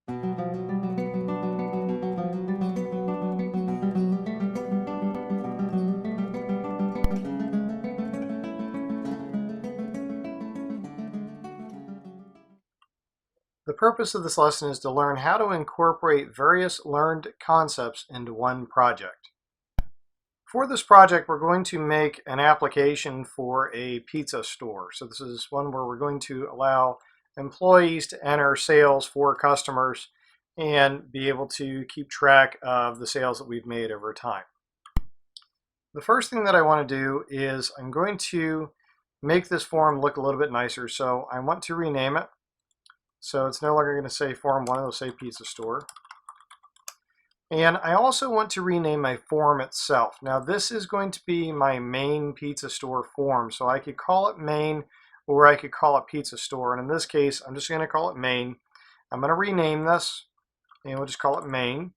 The purpose of this lesson is to learn how to incorporate various learned concepts into one project. For this project, we're going to make an application for a pizza store. So this is one where we're going to allow employees to enter sales for customers and be able to keep track of the sales that we've made over time. The first thing that I want to do is I'm going to make this form look a little bit nicer. So I want to rename it. So it's no longer going to say form 1, it'll say pizza store. And I also want to rename my form itself. Now this is going to be my main pizza store form. So I could call it main or I could call it pizza store. And in this case, I'm just going to call it main. I'm going to rename this and we'll just call it main.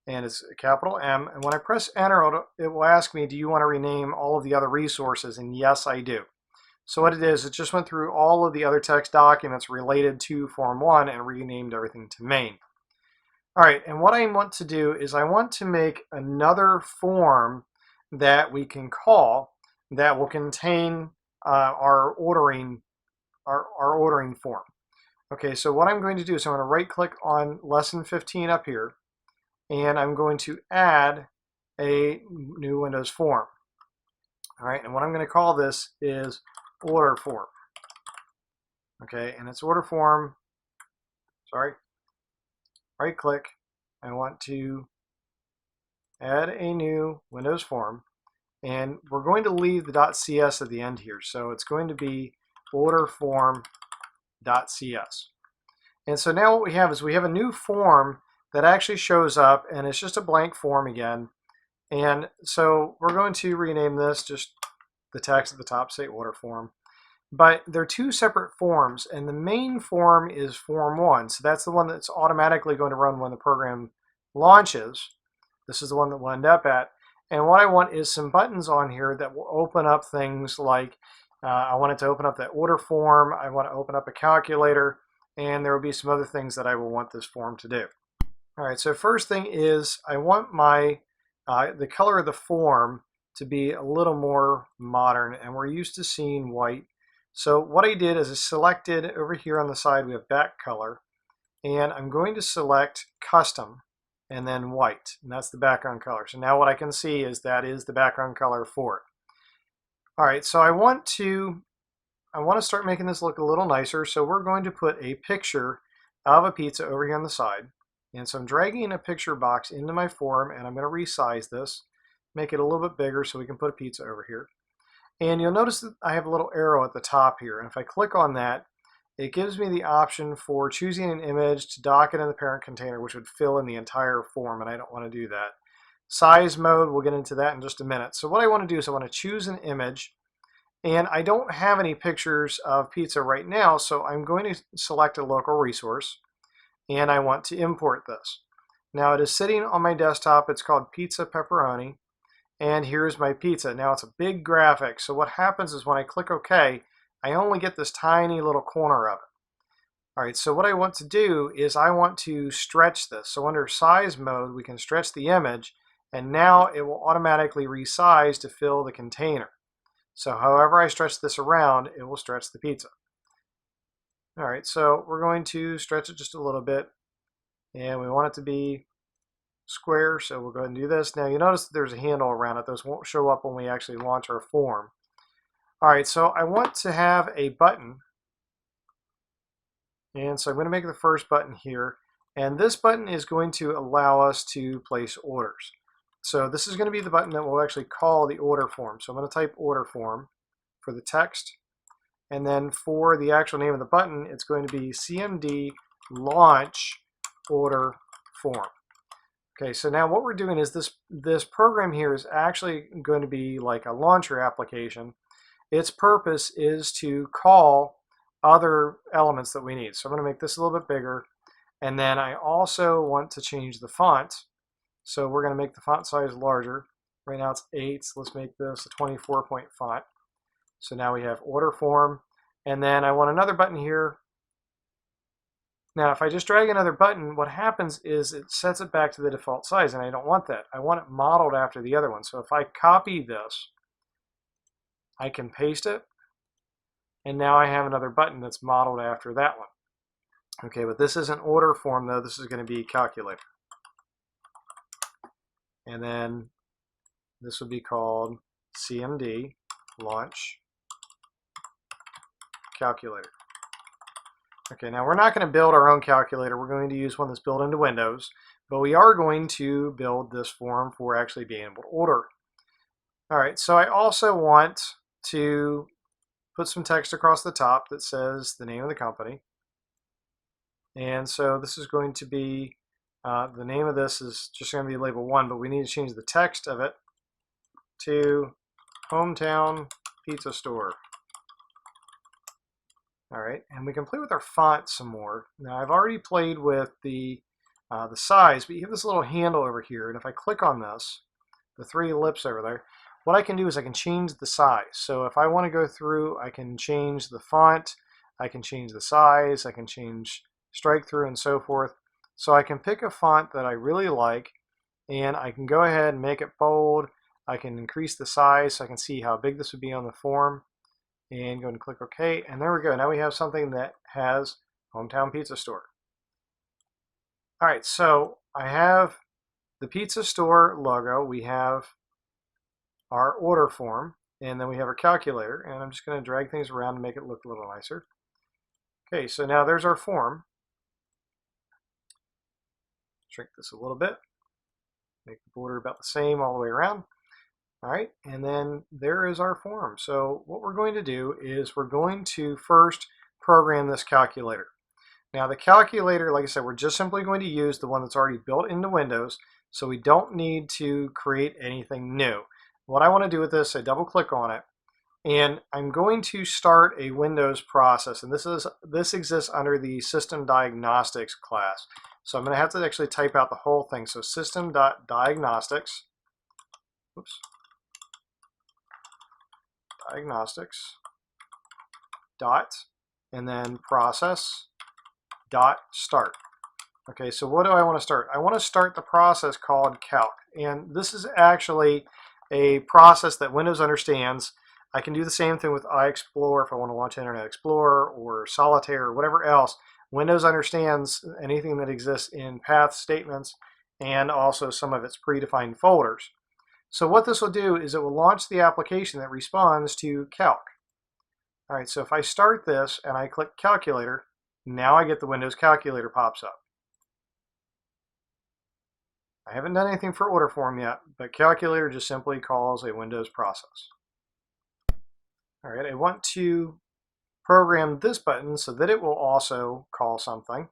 And it's a capital M. And when I press enter, it will ask me, do you want to rename all of the other resources? And yes, I do. So what it is, it just went through all of the other text documents related to Form 1 and renamed everything to main. All right, and what I want to do is I want to make another form that we can call that will contain our ordering form. Okay, so what I'm going to do is I'm going to right-click on Lesson 15 up here, and I'm going to add a new Windows form. All right, and what I'm going to call this is order form. Okay, and it's order form, right click, I want to add a new Windows form, and we're going to leave the .cs at the end here, so it's going to be order form.cs. And so now what we have is we have a new form that actually shows up, and it's just a blank form again. And so we're going to rename this, just the text at the top say order form. But they're two separate forms, and the main form is form 1. So that's the one that's automatically going to run when the program launches. This is the one that we'll end up at. And what I want is some buttons on here that will open up things like, I want it to open up that order form, I want to open up a calculator, and there will be some other things that I will want this form to do. All right, so first thing is I want my the color of the form to be a little more modern, and we're used to seeing white. So what I did is I selected over here on the side we have back color, and I'm going to select custom and then white, and that's the background color. So now what I can see is that is the background color for it. All right, so I want to start making this look a little nicer, so we're going to put a picture of a pizza over here on the side. And so I'm dragging a picture box into my form, and I'm going to resize this, make it a little bit bigger so we can put a pizza over here. And you'll notice that I have a little arrow at the top here, and if I click on that, it gives me the option for choosing an image to dock it in the parent container, which would fill in the entire form, and I don't want to do that. Size mode, we'll get into that in just a minute. So what I want to do is I want to choose an image, and I don't have any pictures of pizza right now, so I'm going to select a local resource, and I want to import this. Now it is sitting on my desktop. It's called Pizza Pepperoni, and here's my pizza. Now it's a big graphic, so what happens is when I click OK, I only get this tiny little corner of it. All right, so what I want to do is I want to stretch this. So under size mode, we can stretch the image, and now it will automatically resize to fill the container. So however I stretch this around, it will stretch the pizza. All right, so we're going to stretch it just a little bit, and we want it to be square, so we'll go ahead and do this. Now you notice that there's a handle around it. Those won't show up when we actually launch our form. All right, so I want to have a button, and so I'm going to make the first button here, and this button is going to allow us to place orders. So this is going to be the button that we'll actually call the order form. So I'm going to type order form for the text. And then for the actual name of the button, it's going to be CMD launch order form. Okay, so now what we're doing is this program here is actually going to be like a launcher application. Its purpose is to call other elements that we need. So I'm going to make this a little bit bigger. And then I also want to change the font. So we're going to make the font size larger. Right now it's 8, so let's make this a 24-point font. So now we have order form, and then I want another button here Now, if I just drag another button, what happens is it sets it back to the default size, and I don't want that. I want it modeled after the other one. So if I copy this, I can paste it, and now I have another button that's modeled after that one. Okay, but this isn't order form, though. This is going to be calculator. And then this would be called CMD launch calculator. Okay, now we're not going to build our own calculator. We're going to use one that's built into Windows, but we are going to build this form for actually being able to order. All right, so I also want to put some text across the top that says the name of the company. And so this is going to be, the name of this is just going to be label 1, but we need to change the text of it to Hometown Pizza Store. All right, and we can play with our font some more. Now I've already played with the size, but you have this little handle over here, and if I click on this, the 3 ellipse over there, what I can do is I can change the size. So if I want to go through, I can change the font, I can change the size, I can change strike through and so forth. So I can pick a font that I really like, and I can go ahead and make it bold. I can increase the size so I can see how big this would be on the form, and go and click OK, and there we go. Now we have something that has Hometown Pizza Store. All right, so I have the pizza store logo, we have our order form, and then we have our calculator, and I'm just going to drag things around and make it look a little nicer. Okay, so now there's our form. Shrink this a little bit, make the border about the same all the way around. All right, and then there is our form. So what we're going to do is we're going to first program this calculator. Now the calculator, like I said, we're just simply going to use the one that's already built into Windows, so we don't need to create anything new. What I want to do with this, I double click on it, and I'm going to start a Windows process, and this exists under the System Diagnostics class. So I'm going to have to actually type out the whole thing. So system.diagnostics, diagnostics dot, and then process dot start. Okay, so what do I want to start? I want to start the process called calc, and this is actually a process that Windows understands. I can do the same thing with iExplore if I want to launch Internet Explorer or Solitaire or whatever else. Windows understands anything that exists in path statements and also some of its predefined folders. So what this will do is it will launch the application that responds to calc. All right, so if I start this and I click calculator, now I get the Windows calculator pops up. I haven't done anything for order form yet, but calculator just simply calls a Windows process. All right, I want to program this button so that it will also call something.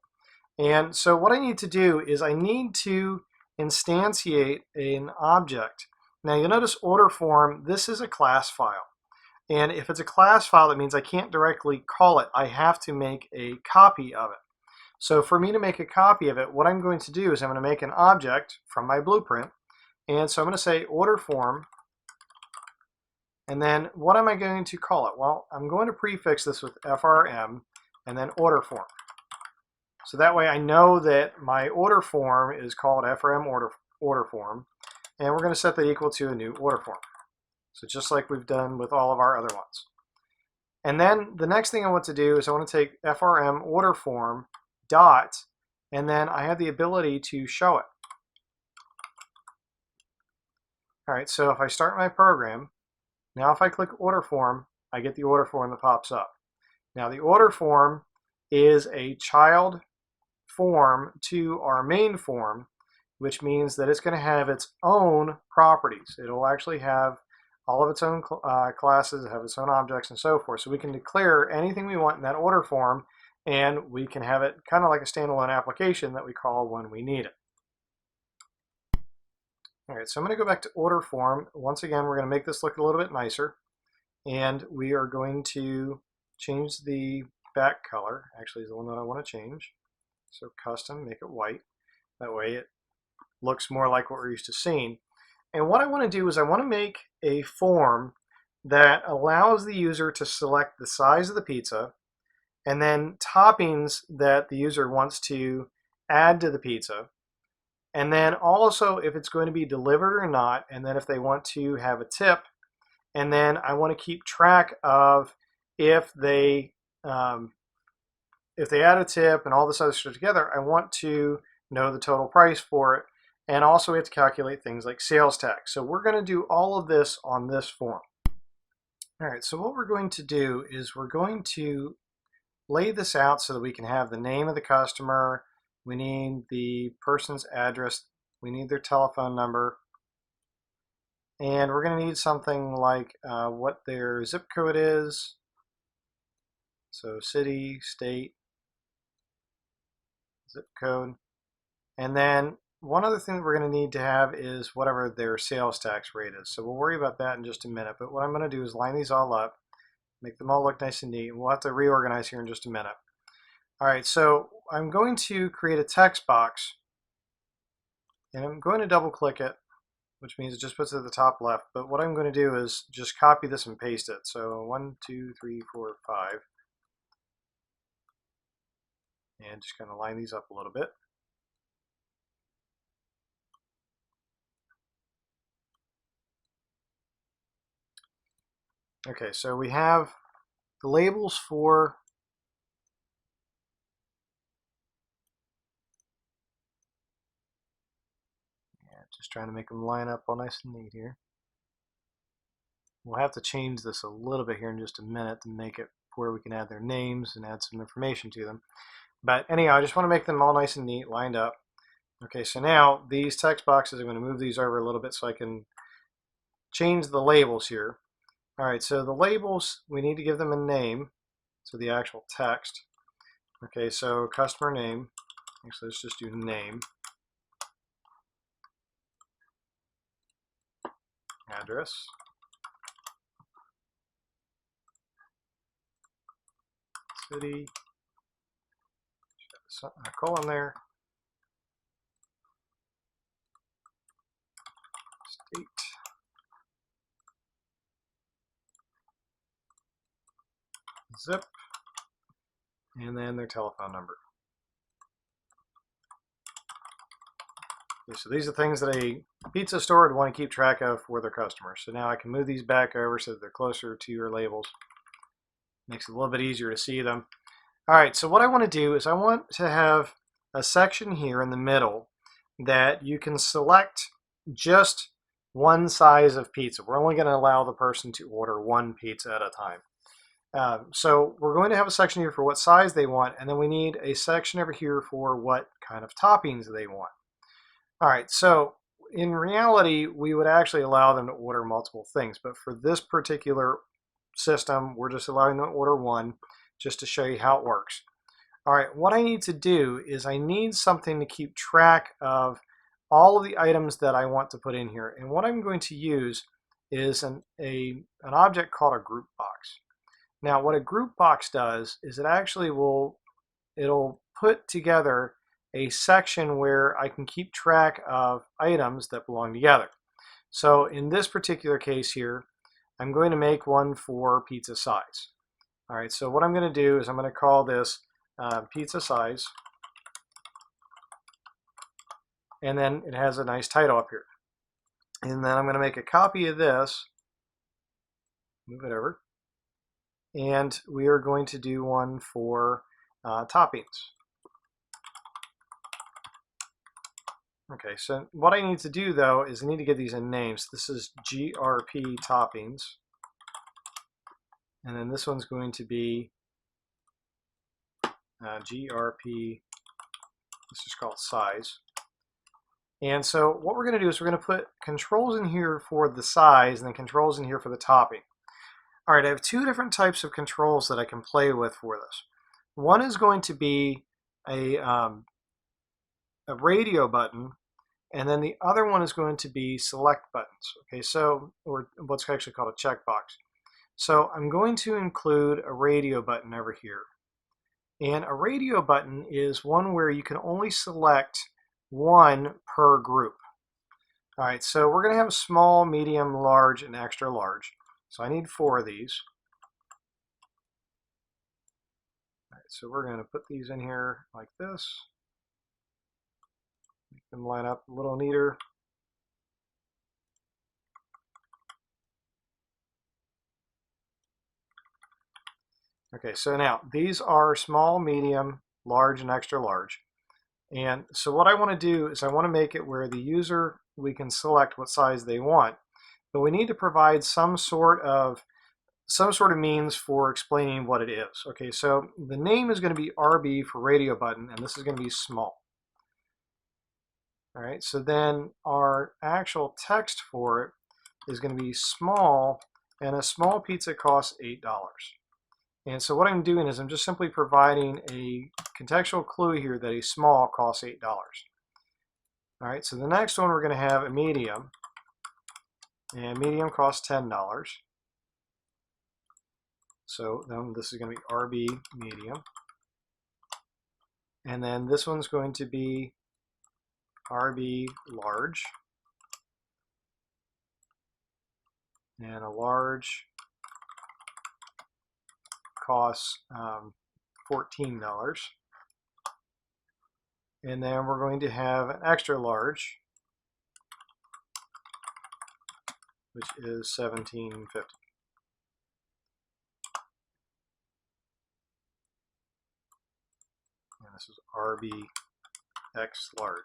And so what I need to do is I need to instantiate an object. Now you'll notice order form, this is a class file. And if it's a class file, that means I can't directly call it. I have to make a copy of it. So for me to make a copy of it, what I'm going to do is I'm going to make an object from my blueprint. And so I'm going to say order form. And then what am I going to call it? Well, I'm going to prefix this with FRM and then order form. So that way I know that my order form is called FRM order form. And we're going to set that equal to a new order form. So just like we've done with all of our other ones. And then the next thing I want to do is I want to take FRM order form dot, and then I have the ability to show it. All right, so if I start my program, now if I click order form, I get the order form that pops up. Now the order form is a child form to our main form, which means that it's going to have its own properties. It'll actually have all of its own classes, have its own objects and so forth. So we can declare anything we want in that order form, and we can have it kind of like a standalone application that we call when we need it. All right, so I'm going to go back to order form. Once again, we're going to make this look a little bit nicer, and we are going to change the back color. Actually, is the one that I want to change. So custom, make it white. That way it looks more like what we're used to seeing. And what I want to do is I want to make a form that allows the user to select the size of the pizza, and then toppings that the user wants to add to the pizza, and then also if it's going to be delivered or not, and then if they want to have a tip, and then I want to keep track of if they add a tip and all this other stuff together. I want to know the total price for it, and also we have to calculate things like sales tax. So we're going to do all of this on this form. All right, so what we're going to do is we're going to lay this out so that we can have the name of the customer, we need the person's address, we need their telephone number, and we're going to need something like what their zip code is. So city, state, zip code. And then one other thing that we're going to need to have is whatever their sales tax rate is. So we'll worry about that in just a minute. But what I'm going to do is line these all up, make them all look nice and neat. We'll have to reorganize here in just a minute. All right, so I'm going to create a text box, and I'm going to double click it, which means it just puts it at the top left. But what I'm going to do is just copy this and paste it. So 1, 2, 3, 4, 5. And just kind of line these up a little bit. Okay, so we have the labels for just trying to make them line up all nice and neat here. We'll have to change this a little bit here in just a minute to make it where we can add their names and add some information to them. But anyhow, I just want to make them all nice and neat, lined up. Okay, so now these text boxes, I'm going to move these over a little bit so I can change the labels here. All right, so the labels, we need to give them a name, so the actual text. Okay, so customer name, actually let's just do name. Address. City. A colon there. State. Zip. And then their telephone number. Okay, so these are things that a pizza store would want to keep track of for their customers. So now I can move these back over so that they're closer to your labels. Makes it a little bit easier to see them. All right, so what I want to do is I want to have a section here in the middle that you can select just one size of pizza. We're only going to allow the person to order one pizza at a time. So we're going to have a section here for what size they want, and then we need a section over here for what kind of toppings they want. All right, so in reality, we would actually allow them to order multiple things, but for this particular system, we're just allowing them to order one, just to show you how it works. All right, what I need to do is I need something to keep track of all of the items that I want to put in here, and what I'm going to use is an object called a group box. Now, what a group box does is it actually it'll put together a section where I can keep track of items that belong together. So in this particular case here, I'm going to make one for pizza size. All right, so what I'm going to do is I'm going to call this pizza size, and then it has a nice title up here. And then I'm going to make a copy of this, move it over, and we are going to do one for toppings. Okay, so what I need to do though is I need to give these a name. So this is GRP toppings, and then this one's going to be GRP, let's just call it size. And so what we're going to do is we're going to put controls in here for the size and then controls in here for the topping. All right, I have two different types of controls that I can play with for this. One is going to be a radio button, and then the other one is going to be select buttons. Okay, so, or what's actually called a checkbox. So I'm going to include a radio button over here. And a radio button is one where you can only select one per group. All right, so we're going to have small, medium, large, and extra large. So I need 4 of these. So we're going to put these in here like this. Make them line up a little neater. Okay, so now these are small, medium, large, and extra large. And so what I want to do is I want to make it where the user, we can select what size they want, but we need to provide some sort of means for explaining what it is. Okay, so the name is going to be RB for radio button, and this is going to be small. All right, so then our actual text for it is going to be small, and a small pizza costs $8. And so what I'm doing is I'm just simply providing a contextual clue here that a small costs $8. All right, so the next one we're going to have a medium, and medium costs $10. So then this is going to be RB medium. And then this one's going to be RB large. And a large costs $14. And then we're going to have an extra large, which is $17.50. And this is RBX large.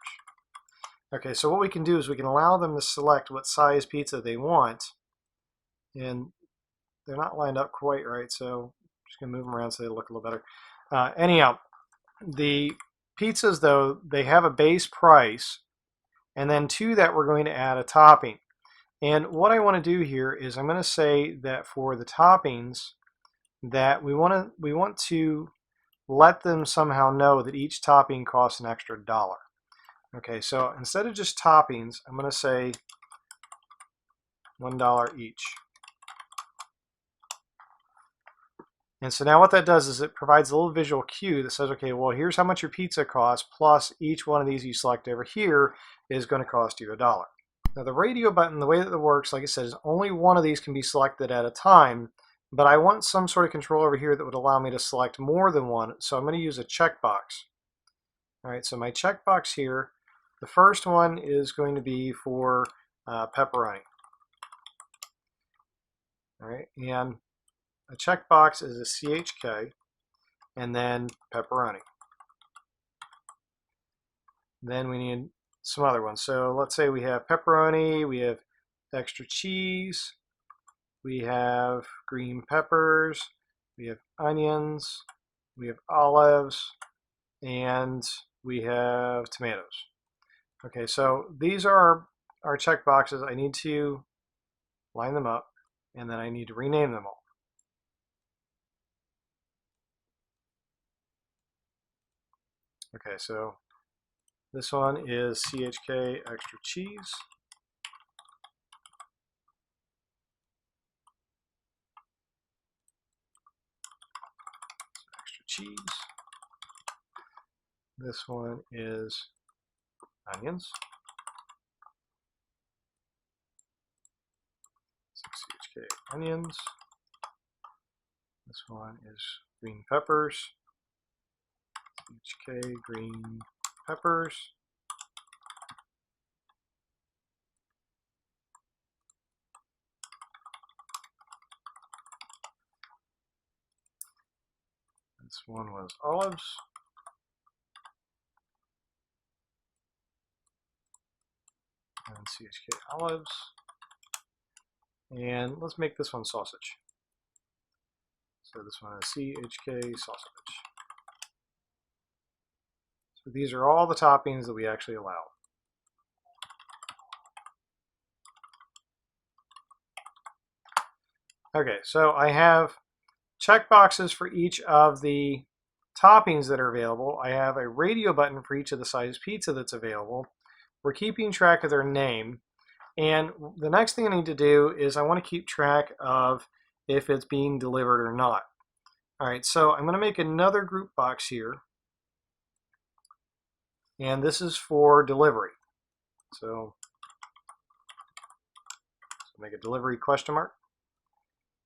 Okay, so what we can do is we can allow them to select what size pizza they want, and they're not lined up quite right, so I'm just going to move them around so they look a little better. Anyhow, the pizzas, though, they have a base price, and then to that we're going to add a topping. And what I want to do here is I'm going to say that for the toppings that we want to let them somehow know that each topping costs an extra $1. Okay, so instead of just toppings, I'm going to say $1 each. And so now what that does is it provides a little visual cue that says, okay, well, here's how much your pizza costs, plus each one of these you select over here is going to cost you $1. Now the radio button, the way that it works, like I said, is only one of these can be selected at a time, but I want some sort of control over here that would allow me to select more than one, so I'm going to use a checkbox. All right, so my checkbox here, the first one is going to be for pepperoni. All right, and a checkbox is a CHK, and then pepperoni. Then we need some other ones. So let's say we have pepperoni, we have extra cheese, we have green peppers, we have onions, we have olives, and we have tomatoes. Okay, so these are our check boxes. I need to line them up, and then I need to rename them all. Okay, so this one is CHK extra cheese. Extra cheese. This one is onions. So CHK onions. This one is green peppers. CHK green peppers. This one was olives. And CHK olives. And let's make this one sausage. So this one is CHK sausage. So these are all the toppings that we actually allow. Okay, so I have checkboxes for each of the toppings that are available. I have a radio button for each of the size pizza that's available. We're keeping track of their name. And the next thing I need to do is I want to keep track of if it's being delivered or not. All right, so I'm going to make another group box here. And this is for delivery. So make a delivery question mark.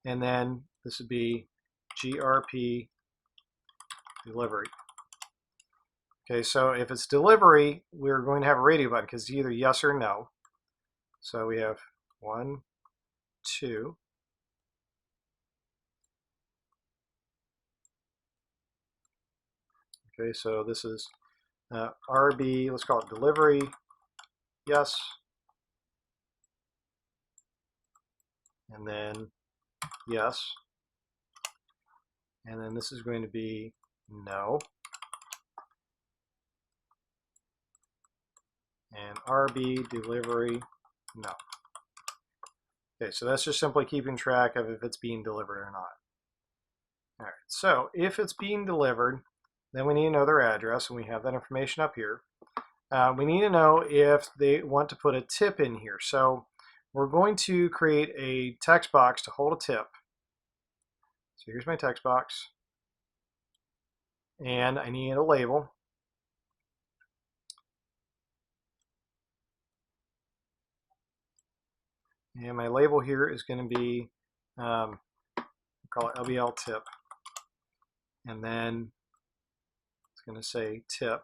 And then this would be GRP delivery. Okay, so if it's delivery, we're going to have a radio button because it's either yes or no. So we have 1, 2. Okay, so this is RB, let's call it delivery, yes. And then yes. And then this is going to be no. And RB delivery, no. Okay, so that's just simply keeping track of if it's being delivered or not. All right, so if it's being delivered, then we need to know their address, and we have that information up here. We need to know if they want to put a tip in here. So we're going to create a text box to hold a tip. So here's my text box. And I need a label. And my label here is going to be, call it LBL tip. And then it's going to say tip.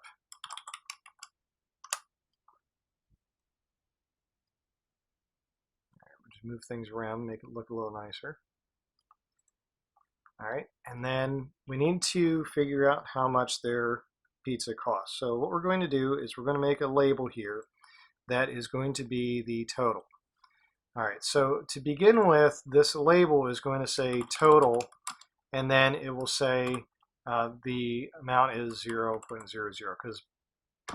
All right, we'll just move things around, make it look a little nicer. All right, and then we need to figure out how much their pizza costs. So what we're going to do is we're going to make a label here that is going to be the total. All right, so to begin with, this label is going to say total, and then it will say the amount is 0.00, because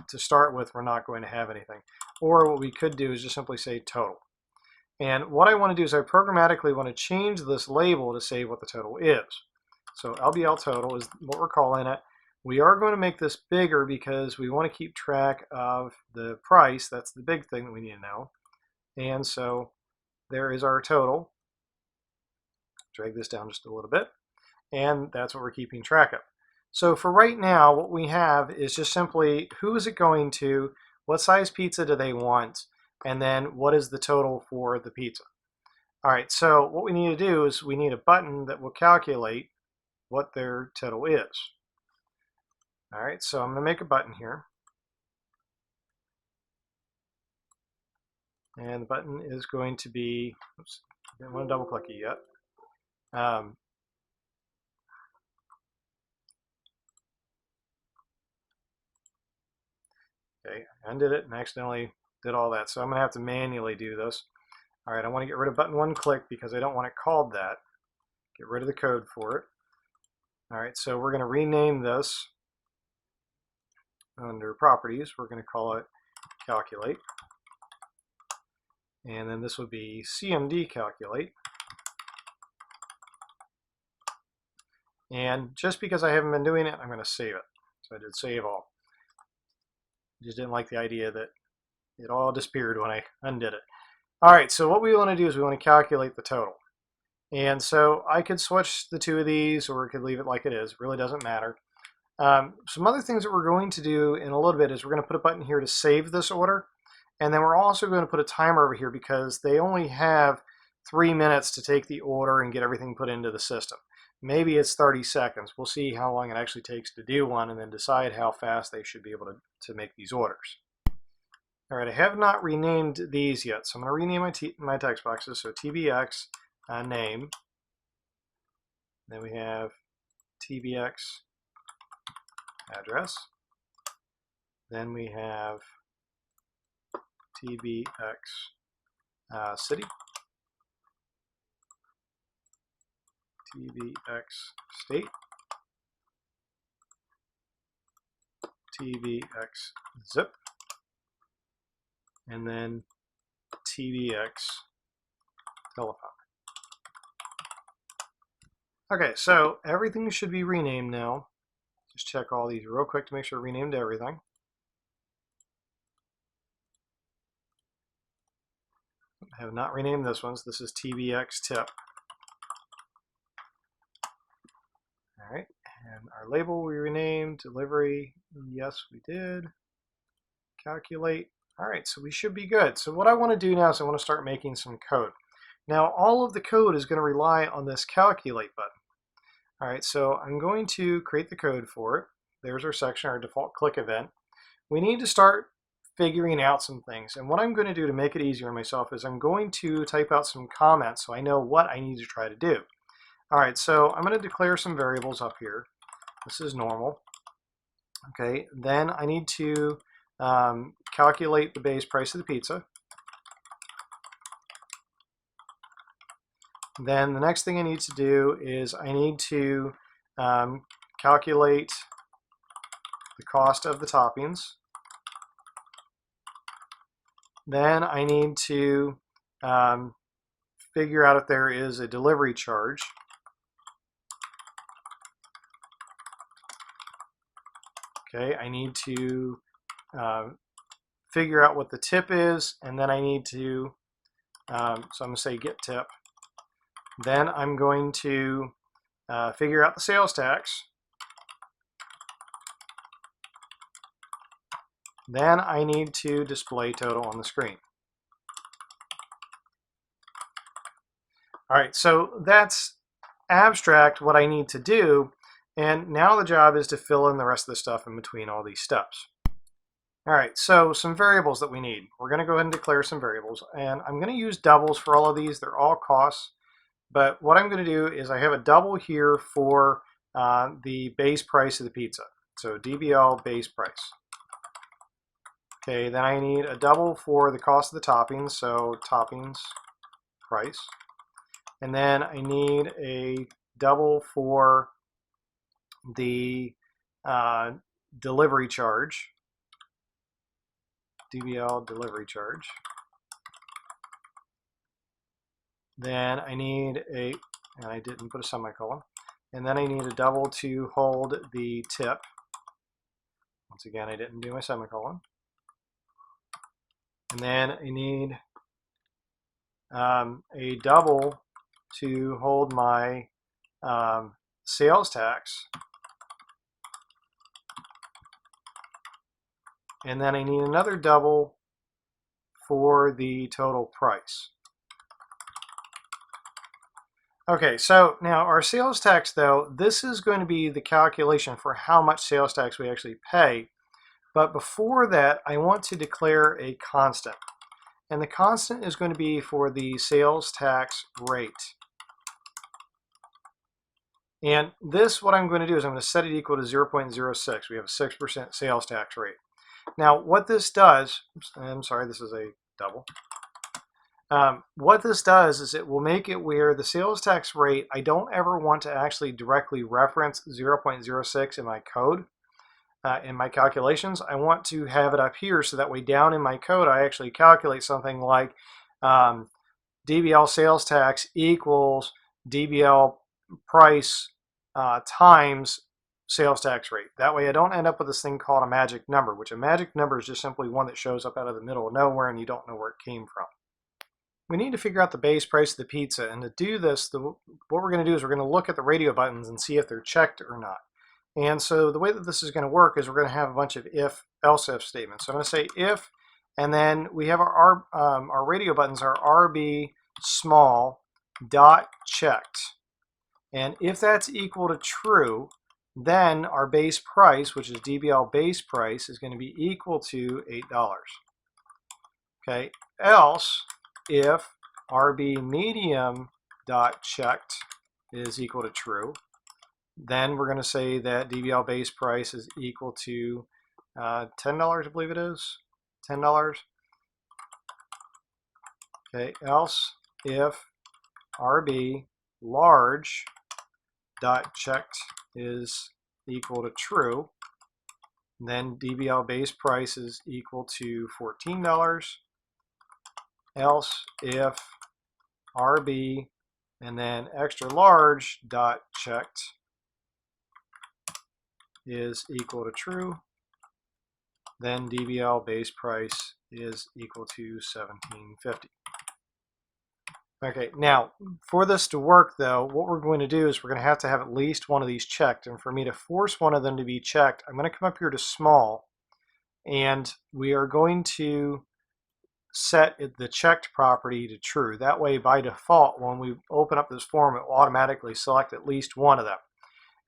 to start with, we're not going to have anything. Or what we could do is just simply say total. And what I want to do is I programmatically want to change this label to say what the total is. So LBL total is what we're calling it. We are going to make this bigger because we want to keep track of the price. That's the big thing that we need to know. And so there is our total. Drag this down just a little bit. And that's what we're keeping track of. So for right now, what we have is just simply who is it going to, what size pizza do they want, and then what is the total for the pizza. All right, so what we need to do is we need a button that will calculate what their total is. All right, so I'm going to make a button here. And the button is going to be, oops, I didn't want to double click it yet. Okay, I undid it and accidentally did all that. So I'm going to have to manually do this. All right, I want to get rid of button one click because I don't want it called that. Get rid of the code for it. All right, so we're going to rename this under properties. We're going to call it calculate. And then this would be CMD calculate. And just because I haven't been doing it, I'm going to save it. So I did save all. Just didn't like the idea that it all disappeared when I undid it. All right, so what we want to do is we want to calculate the total. And so I could switch the two of these, or I could leave it like it is. It really doesn't matter. Some other things that we're going to do in a little bit is we're going to put a button here to save this order. And then we're also going to put a timer over here because they only have 3 minutes to take the order and get everything put into the system. Maybe it's 30 seconds. We'll see how long it actually takes to do one and then decide how fast they should be able to make these orders. All right, I have not renamed these yet, so I'm going to rename my text boxes. So TBX name. Then we have TBX address. Then we have TBX city. TBX state. TBX zip. And then TBX telephone. Okay, so everything should be renamed now. Just check all these real quick to make sure I renamed everything. I have not renamed this one, so this is TBX tip. All right, and our label we renamed, delivery, yes we did. Calculate. All right, so we should be good. So what I want to do now is I want to start making some code. Now all of the code is going to rely on this calculate button. All right, so I'm going to create the code for it. There's our section, our default click event. We need to start figuring out some things. And what I'm going to do to make it easier on myself is I'm going to type out some comments so I know what I need to try to do. All right, so I'm going to declare some variables up here. This is normal. Okay, then I need to calculate the base price of the pizza. Then the next thing I need to do is I need to calculate the cost of the toppings. Then I need to figure out if there is a delivery charge. Okay, I need to figure out what the tip is, and then I need to, so I'm going to say get tip. Then I'm going to figure out the sales tax. Then I need to display total on the screen. All right, so that's abstract what I need to do, and now the job is to fill in the rest of the stuff in between all these steps. All right, so some variables that we need. We're going to go ahead and declare some variables, and I'm going to use doubles for all of these. They're all costs, but what I'm going to do is I have a double here for the base price of the pizza. So DBL base price. Okay, then I need a double for the cost of the toppings, so toppings price. And then I need a double for the delivery charge, DBL delivery charge. Then I need a, and I didn't put a semicolon, and then I need a double to hold the tip. Once again, I didn't do my semicolon. And then I need a double to hold my sales tax. And then I need another double for the total price. Okay, so now our sales tax, though, this is going to be the calculation for how much sales tax we actually pay. But before that, I want to declare a constant. And the constant is going to be for the sales tax rate. And this, what I'm going to do is I'm going to set it equal to 0.06. We have a 6% sales tax rate. Now, what this does, I'm sorry, this is a double. What this does is it will make it where the sales tax rate, I don't ever want to actually directly reference 0.06 in my code. In my calculations, I want to have it up here so that way down in my code I actually calculate something like DBL sales tax equals DBL price times sales tax rate. That way I don't end up with this thing called a magic number, which a magic number is just simply one that shows up out of the middle of nowhere and you don't know where it came from. We need to figure out the base price of the pizza, and to do this, what we're going to do is we're going to look at the radio buttons and see if they're checked or not. And so the way that this is going to work is we're going to have a bunch of if, else if statements. So I'm going to say if, and then we have our radio buttons are RB small dot checked. And if that's equal to true, then our base price, which is DBL base price, is going to be equal to $8. Okay, else if RB medium dot checked is equal to true, then we're going to say that DBL base price is equal to $10, I believe it is, $10. Okay, else if RB large dot checked is equal to true, then DBL base price is equal to $14. Else if RB and then extra large dot checked is equal to true, then DBL base price is equal to $17.50. Okay, now for this to work though, what we're going to do is we're going to have at least one of these checked, and for me to force one of them to be checked, I'm going to come up here to small, and we are going to set the checked property to true. That way by default when we open up this form it will automatically select at least one of them.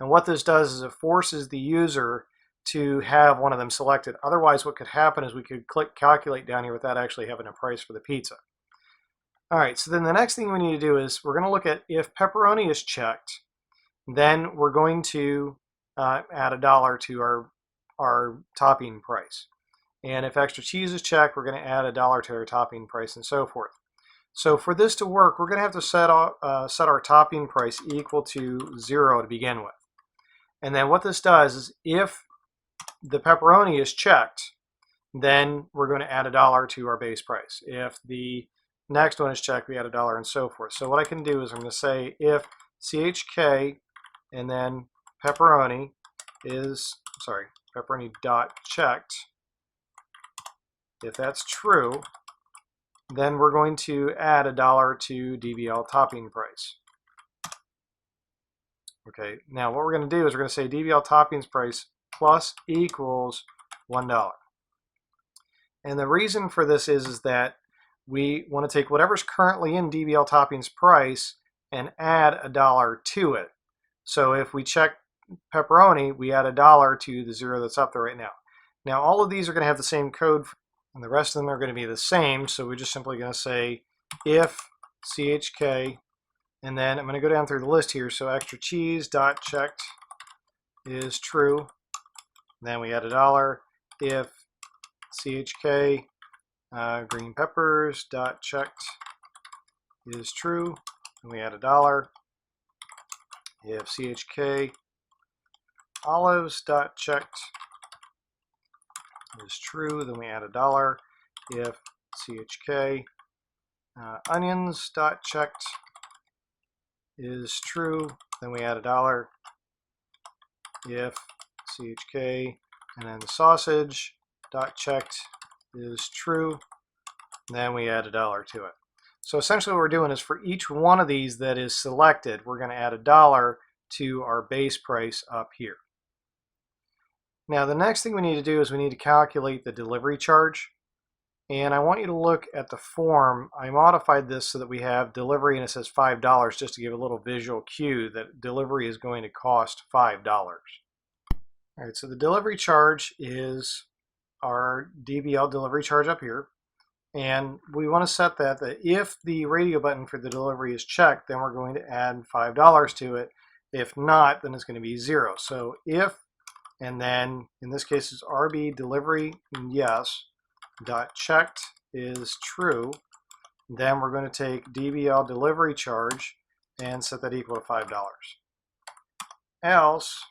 And what this does is it forces the user to have one of them selected. Otherwise, what could happen is we could click calculate down here without actually having a price for the pizza. All right, so then the next thing we need to do is we're going to look at if pepperoni is checked, then we're going to add $1 to our topping price. And if extra cheese is checked, we're going to add $1 to our topping price and so forth. So for this to work, we're going to have to set our topping price equal to 0 to begin with. And then what this does is if the pepperoni is checked, then we're going to add $1 to our base price. If the next one is checked, we add $1 and so forth. So what I can do is I'm going to say if CHK and then pepperoni dot checked, if that's true, then we're going to add $1 to DBL topping price. Okay, now what we're going to do is we're going to say DBL toppings price plus equals $1. And the reason for this is that we want to take whatever's currently in DBL toppings price and add $1 to it. So if we check pepperoni, we add $1 to the 0 that's up there right now. Now all of these are going to have the same code, and the rest of them are going to be the same. So we're just simply going to say if CHK, and then I'm going to go down through the list here. So extra cheese dot checked is true. Then we add $1. If CHK green peppers dot checked is true, and we add $1. If CHK olives dot checked is true, then we add $1. If CHK onions dot checked is true, then we add $1. If CHK and then the sausage dot checked is true, then we add $1 to it. So essentially what we're doing is for each one of these that is selected, we're going to add $1 to our base price up here. Now the next thing we need to do is we need to calculate the delivery charge. And I want you to look at the form. I modified this so that we have delivery and it says $5 just to give a little visual cue that delivery is going to cost $5. All right, so the delivery charge is our DBL delivery charge up here. And we want to set that if the radio button for the delivery is checked, then we're going to add $5 to it. If not, then it's going to be 0. So if, and then in this case it's RB delivery yes dot checked is true, then we're going to take DBL delivery charge and set that equal to $5. Else,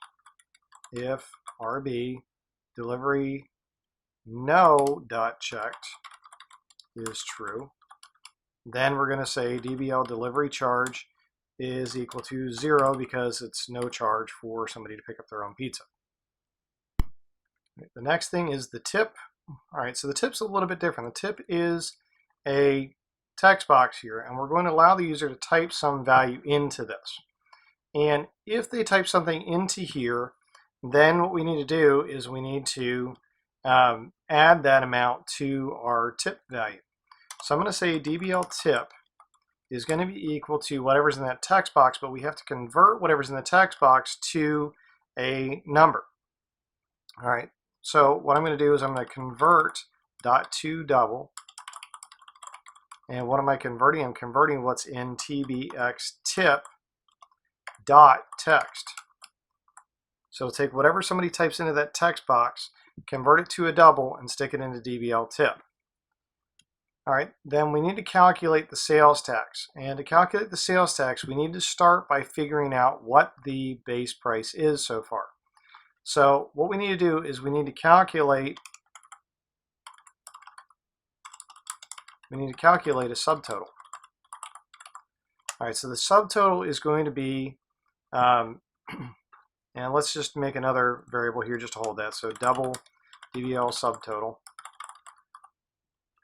if RB delivery no dot checked is true, then we're going to say DBL delivery charge is equal to 0 because it's no charge for somebody to pick up their own pizza. The next thing is the tip. All right, so the tip's a little bit different. The tip is a text box here, and we're going to allow the user to type some value into this. And if they type something into here, then what we need to do is we need to add that amount to our tip value. So I'm going to say DBL tip is going to be equal to whatever's in that text box, but we have to convert whatever's in the text box to a number. All right, so what I'm going to do is I'm going to convert dot to double. And what am I converting? I'm converting what's in TBX tip dot text. So take whatever somebody types into that text box, convert it to a double, and stick it into DBL tip. All right, then we need to calculate the sales tax. And to calculate the sales tax, we need to start by figuring out what the base price is so far. So what we need to do is we need to calculate a subtotal. All right, so the subtotal is going to be, and let's just make another variable here just to hold that. So double DBL subtotal.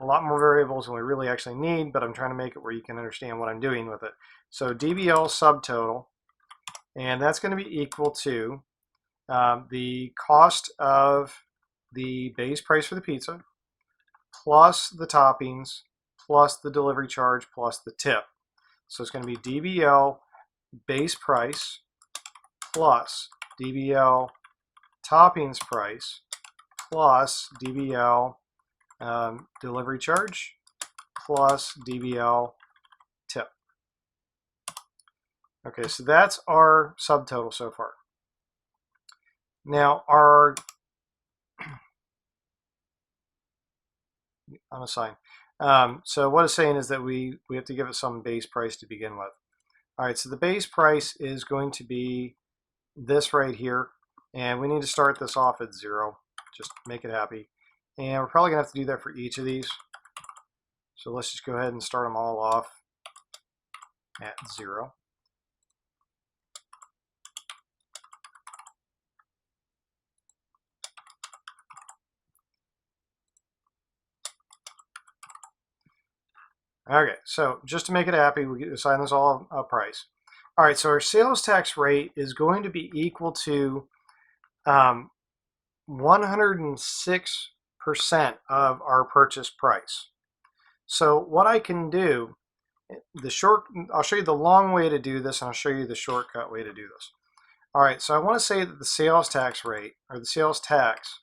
A lot more variables than we really actually need, but I'm trying to make it where you can understand what I'm doing with it. So DBL subtotal, and that's going to be equal to the cost of the base price for the pizza, plus the toppings, plus the delivery charge, plus the tip. So it's going to be DBL base price plus DBL toppings price plus DBL delivery charge plus DBL tip. Okay, so that's our subtotal so far. Now our unassigned. So what it's saying is that we have to give it some base price to begin with. All right, so the base price is going to be this right here, and we need to start this off at 0, just make it happy. And we're probably gonna have to do that for each of these. So let's just go ahead and start them all off at 0. Okay, so just to make it happy, we assign this all a price. All right, so our sales tax rate is going to be equal to 106% of our purchase price. So what I can do, I'll show you the long way to do this, and I'll show you the shortcut way to do this. All right, so I want to say that the sales tax rate, or the sales tax,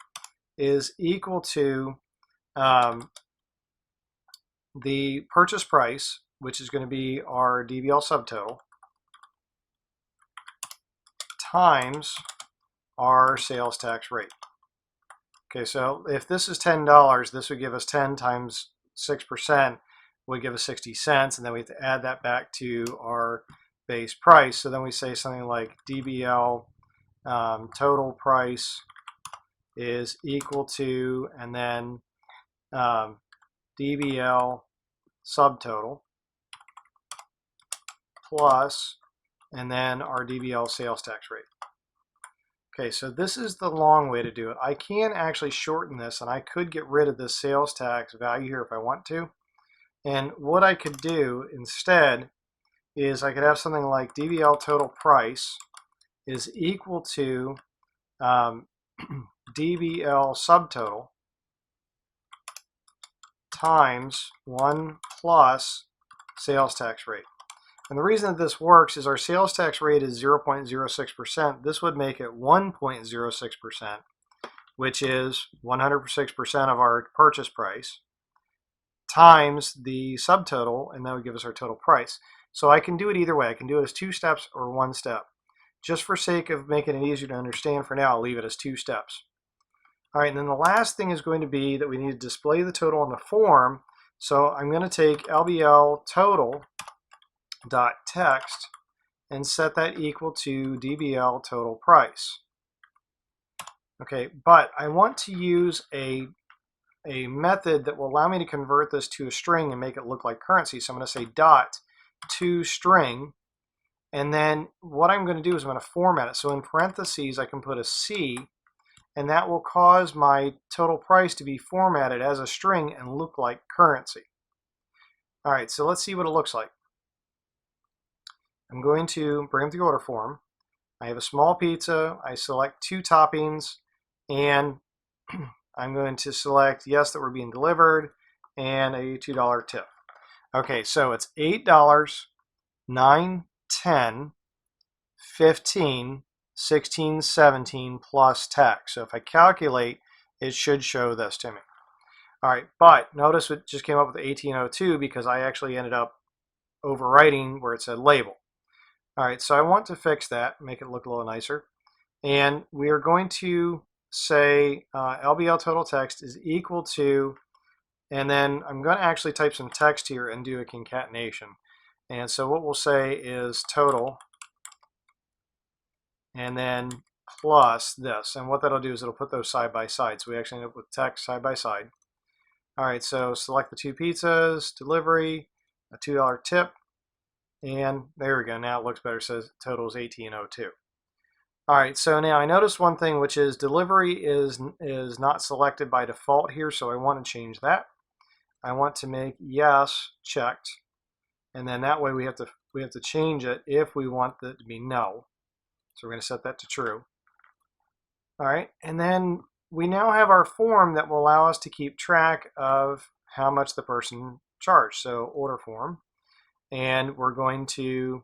is equal to the purchase price, which is going to be our DBL subtotal, times our sales tax rate. Okay, so if this is $10, this would give us 10 times 6% would give us 60 cents, and then we have to add that back to our base price. So then we say something like DBL total price is equal to, and then DBL subtotal plus, and then our DBL sales tax rate. Okay, so this is the long way to do it. I can actually shorten this, and I could get rid of this sales tax value here if I want to. And what I could do instead is I could have something like DBL total price is equal to DBL subtotal times 1 plus sales tax rate. And the reason that this works is our sales tax rate is 0.06%. This would make it 1.06%, which is 106% of our purchase price, times the subtotal, and that would give us our total price. So I can do it either way. I can do it as 2 steps or 1 step. Just for sake of making it easier to understand for now, I'll leave it as 2 steps. All right, and then the last thing is going to be that we need to display the total on the form. So I'm going to take LBL total dot text and set that equal to DBL total price. Okay, but I want to use a method that will allow me to convert this to a string and make it look like currency. So I'm going to say dot to string, and then what I'm going to do is I'm going to format it. So in parentheses I can put a C, and that will cause my total price to be formatted as a string and look like currency. All right, so let's see what it looks like. I'm going to bring up the order form. I have a small pizza. I select 2 toppings, and I'm going to select yes that we're being delivered and a $2 tip. Okay, so it's $8, $9, $10, $15, $16, $17 plus tax. So if I calculate, it should show this to me. All right, but notice it just came up with 1802 because I actually ended up overwriting where it said label. All right, so I want to fix that, make it look a little nicer. And we are going to say LBL total text is equal to, and then I'm going to actually type some text here and do a concatenation. And so what we'll say is total, and then plus this. And what that'll do is it'll put those side by side. So we actually end up with text side by side. All right, so select the 2 pizzas, delivery, a $2 tip, and there we go. Now it looks better. It says total is 1802. All right, so now I noticed one thing, which is delivery is not selected by default here, so I want to change that. I want to make yes checked, and then that way we have to change it if we want it to be no. So we're going to set that to true. All right, and then we now have our form that will allow us to keep track of how much the person charged. So order form, and we're going to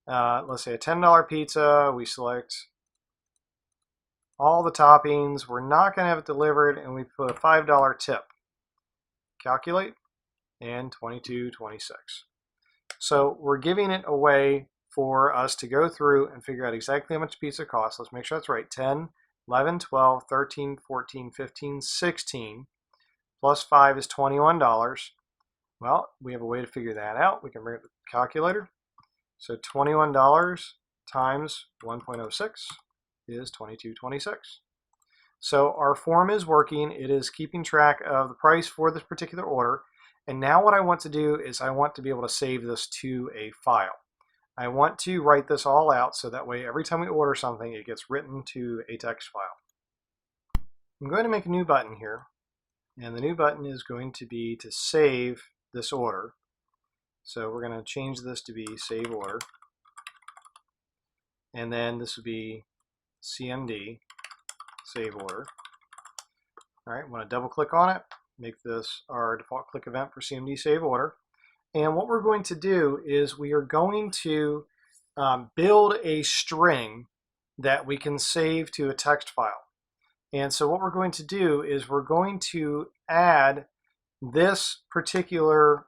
let's say a $10 pizza. We select all the toppings. We're not going to have it delivered, and we put a $5 tip. Calculate, and $22.26. So we're giving it a way for us to go through and figure out exactly how much pizza costs. Let's make sure that's right. 10, 11, 12, 13, 14, 15, 16, plus 5 is $21. Well, we have a way to figure that out. We can bring it to the calculator. So $21 times 1.06 is $22.26. So our form is working. It is keeping track of the price for this particular order. And now what I want to do is I want to be able to save this to a file. I want to write this all out so that way every time we order something, it gets written to a text file. I'm going to make a new button here. And the new button is going to be to save this order. So we're going to change this to be save order. And then this would be CMD, save order. All right, want to double click on it, make this our default click event for CMD save order. And what we're going to do is we are going to build a string that we can save to a text file. And so what we're going to do is we're going to add this particular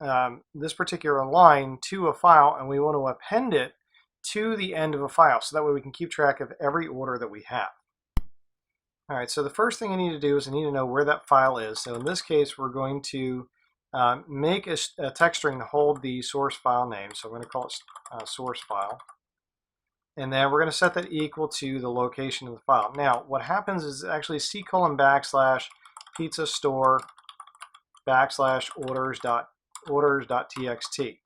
line to a file, and we want to append it to the end of a file so that way we can keep track of every order that we have. All right, so the first thing I need to do is I need to know where that file is. So in this case, we're going to make a text string to hold the source file name. So I'm going to call it source file. And then we're going to set that equal to the location of the file. Now, what happens is actually C:\pizza store /orders.txt.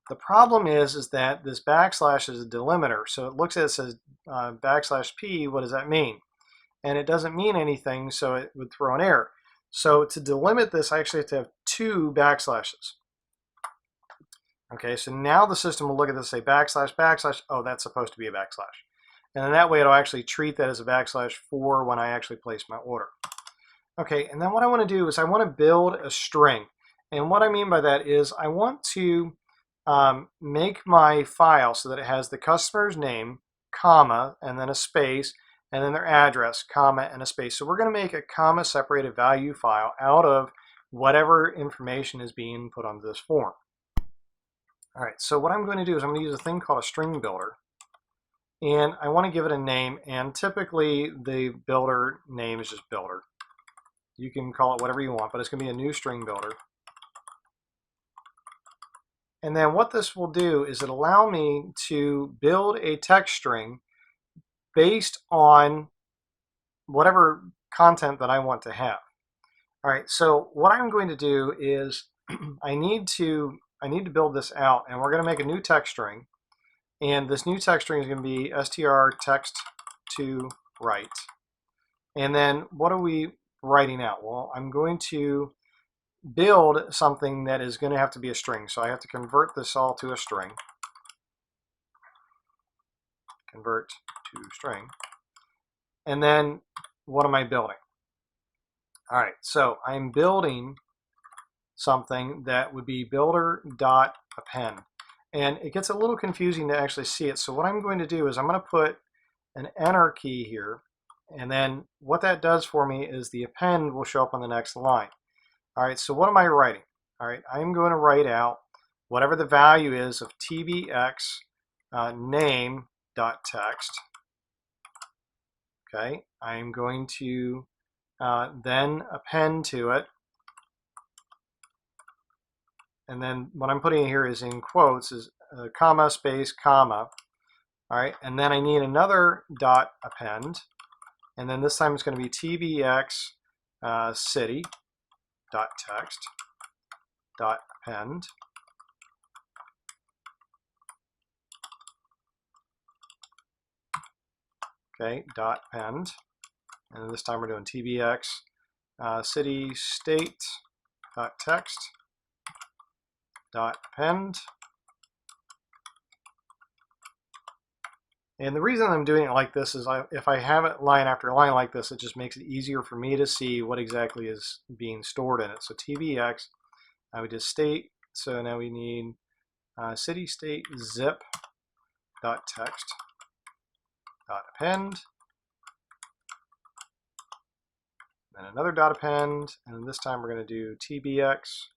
The problem is that this backslash is a delimiter. So it looks at it says \p, what does that mean? And it doesn't mean anything, so it would throw an error. So to delimit this, I actually have to have 2 backslashes. Okay, so now the system will look at this and say //, oh, that's supposed to be a backslash. And then that way it'll actually treat that as a backslash for when I actually place my order. Okay, and then what I want to do is I want to build a string. And what I mean by that is I want to make my file so that it has the customer's name, comma, and then a space, and then their address, comma, and a space. So we're going to make a comma separated value file out of whatever information is being put onto this form. All right, so what I'm going to do is I'm going to use a thing called a string builder, and I want to give it a name, and typically the builder name is just builder. You can call it whatever you want, but it's going to be a new string builder. And then what this will do is it'll allow me to build a text string based on whatever content that I want to have. All right, so what I'm going to do is I need to build this out, and we're going to make a new text string. And this new text string is going to be str text to write. And then what are we writing out? Well, I'm going to build something that is going to have to be a string. So I have to convert this all to a string. Convert to string. And then what am I building? All right, so I'm building something that would be builder.append. And it gets a little confusing to actually see it. So what I'm going to do is I'm going to put an enter key here. And then what that does for me is the append will show up on the next line. All right, so what am I writing? All right, I'm going to write out whatever the value is of tbx name.text. Okay, I'm going to then append to it. And then what I'm putting here is in quotes is comma, space, comma. All right, and then I need another dot append. And then this time it's going to be tbx city dot text dot append. Okay, dot append. And this time we're doing tbx city state dot text dot append. And the reason I'm doing it like this is if I have it line after line like this, it just makes it easier for me to see what exactly is being stored in it. So tbx, we did state, so now we need city, state, zip, dot text dot append, then another dot append, and this time we're going to do tbx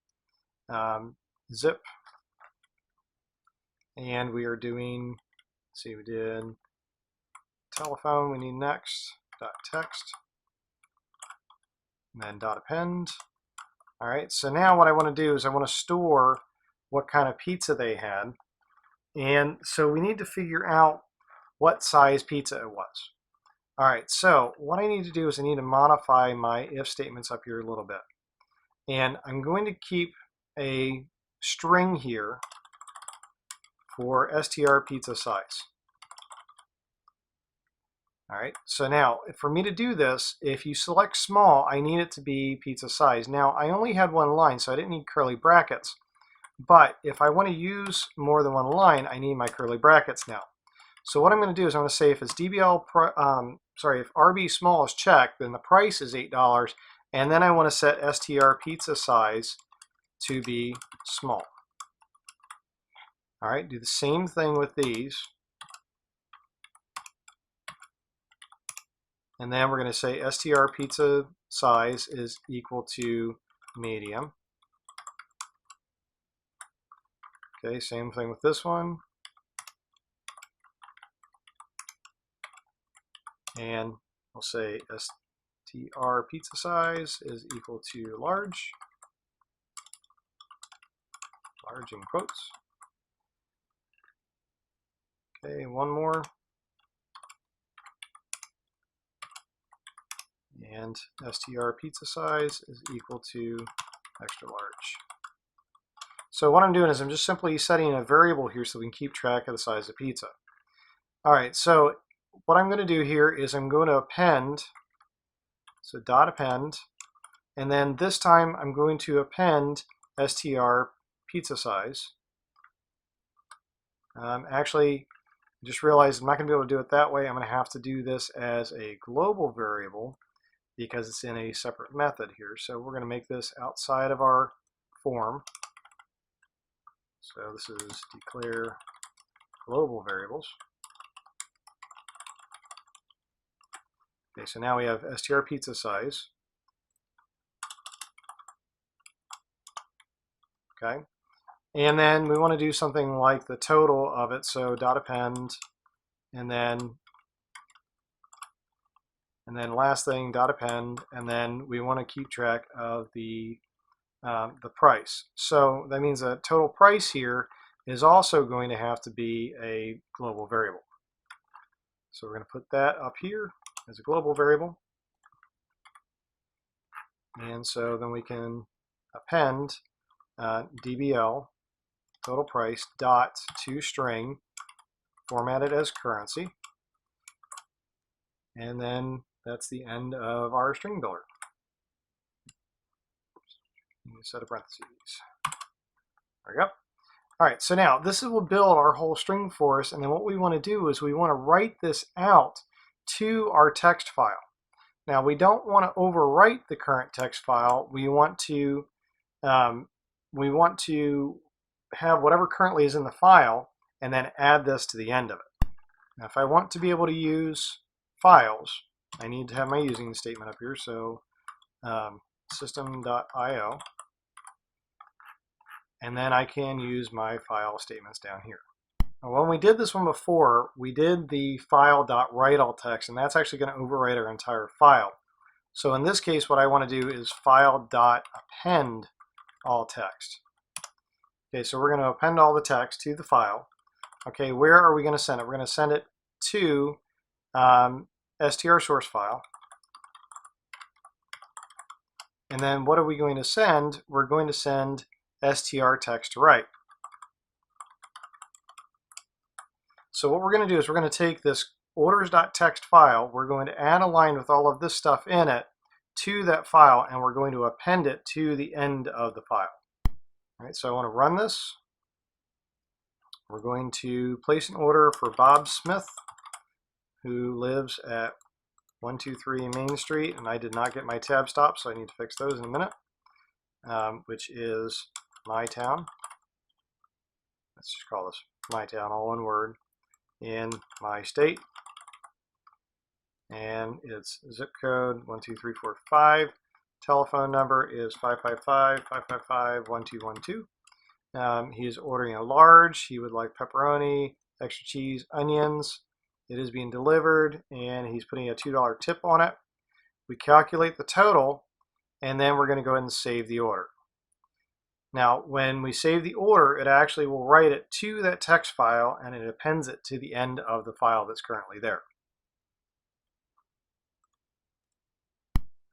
zip, and we are doing, let's see, we did telephone, we need next dot text, and then dot append. All right, so now what I want to do is I want to store what kind of pizza they had, and so we need to figure out what size pizza it was. All right, so what I need to do is I need to modify my if statements up here a little bit, and I'm going to keep a string here for str pizza size. All right, so now for me to do this, if you select small, I need it to be pizza size. Now I only had one line, so I didn't need curly brackets, but if I want to use more than one line, I need my curly brackets now. So what I'm going to do is I'm going to say if it's if RB small is checked, then the price is $8, and then I want to set str pizza size to be small. All right, do the same thing with these. And then we're going to say str pizza size is equal to medium. Okay, same thing with this one. And we'll say str pizza size is equal to large in quotes. Okay, one more. And str pizza size is equal to extra large. So what I'm doing is I'm just simply setting a variable here so we can keep track of the size of pizza. All right, so what I'm going to do here is I'm going to append, so dot append, and then this time I'm going to append str pizza size. Actually, I just realized I'm not going to be able to do it that way. I'm going to have to do this as a global variable because it's in a separate method here. So we're going to make this outside of our form. So this is declare global variables. Okay, so now we have str pizza size. Okay, and then we want to do something like the total of it. So dot append, and then last thing dot append, and then we want to keep track of the price. So that means that total price here is also going to have to be a global variable. So we're going to put that up here as a global variable. And so then we can append dbl total price dot to string formatted as currency. And then that's the end of our string builder. Set of parentheses. There we go. All right, so now this will build our whole string for us, and then what we want to do is we want to write this out to our text file. Now we don't want to overwrite the current text file. We want to have whatever currently is in the file and then add this to the end of it. Now if I want to be able to use files, I need to have my using statement up here. So system.io, and then I can use my file statements down here. Now, when we did this one before, we did the file.write all text, and that's actually going to overwrite our entire file. So in this case, what I want to do is file.append all text. Okay, so we're going to append all the text to the file. Okay, where are we going to send it? We're going to send it to str source file. And then what are we going to send? We're going to send str text to write. So what we're going to do is we're going to take this orders.txt file, we're going to add a line with all of this stuff in it to that file, and we're going to append it to the end of the file. All right, so I want to run this. We're going to place an order for Bob Smith, who lives at 123 Main Street, and I did not get my tab stop, so I need to fix those in a minute, which is my town. Let's just call this my town, all one word. in my state, and its zip code 12345. Telephone number is 555-555-1212. He's ordering a large. He would like pepperoni, extra cheese, onions. It is being delivered, and he's putting a $2 tip on it. We calculate the total, and then we're going to go ahead and save the order. Now, when we save the order, it actually will write it to that text file, and it appends it to the end of the file that's currently there.